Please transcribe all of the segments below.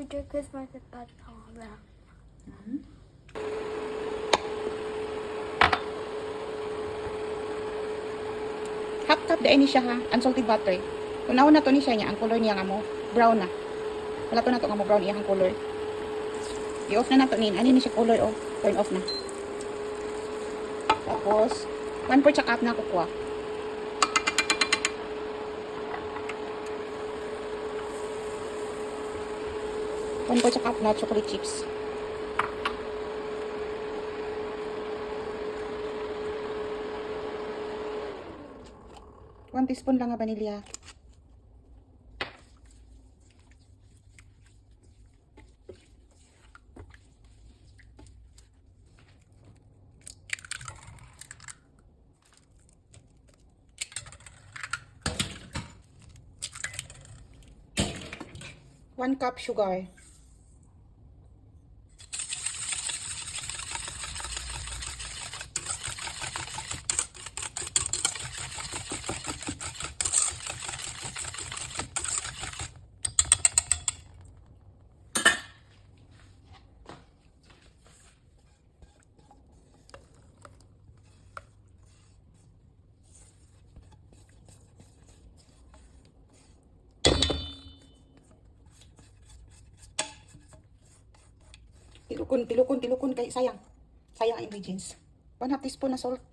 Merry Christmas at Paula. Half cup dahil ni siya ha, unsalted butter. Kunaon na to ni siya niya, ang color niya nga mo, brown na. Wala to na to nga mo brown iyang color. I-off na to nin, ano ni siya color oh, turn off na. Tapos, 1/4 cup na kukuha. One po cup na chocolate chips. 1 teaspoon lang nga vanilya. One cup sugar. Tilukon kay sayang. Sayang ang ingredients. 1/2 teaspoon na salt.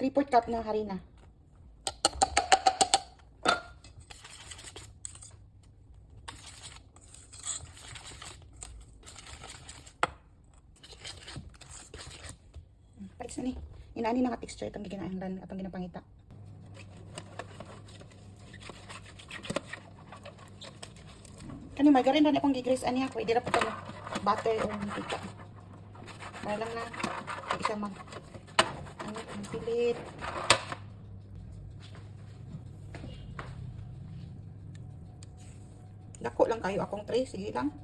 Three-fourth cup na harina. Paits na ni. Inaani na nga texture itong giginahanglan atong ginapangita. Kani margarine na akong gigrease ani ako. Pwede ra pa kamo butter o mantika. Para lang na isa mag pilit. Dako lang kayo akong tray. Sige lang.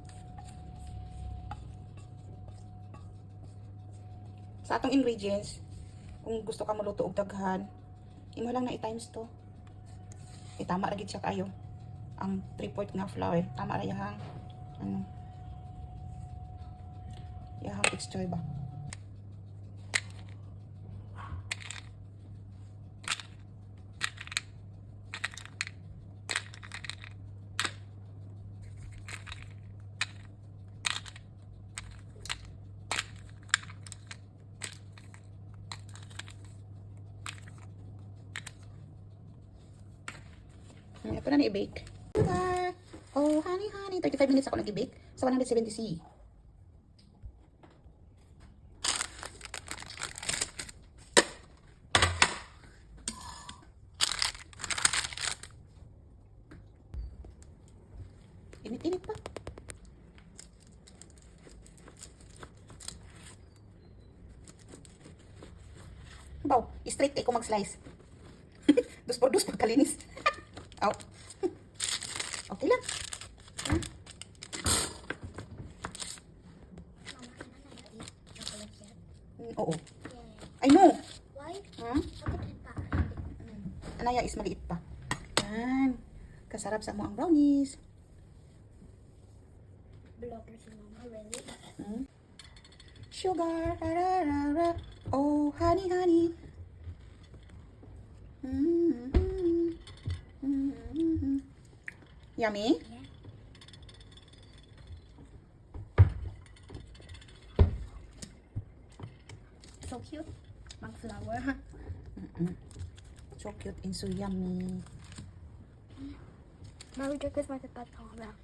Sa atong ingredients, kung gusto ka maluto og daghan, imo lang na i-times to. Tama ra gid siya kayo. Ang 3/4 nga flour, tama ra yahang yahang texture ba. Ito na i-bake. Oh, honey. 35 minutes ako nag-bake sa 170C. Init-init pa. Baw, straight kay ko mag-slice. Dus por dus pagkalinis. Out. Okay lang. Oo. I know. Why? Huh? Anaya is maliit pa. Yan. Kasarap sa mo ang brownies. Vlogger si Mama, really? Sugar. Rararara. Oh, honey. Yummy? Yeah. So cute. Mag-flower. So cute and so yummy. Merry Christmas at Paula.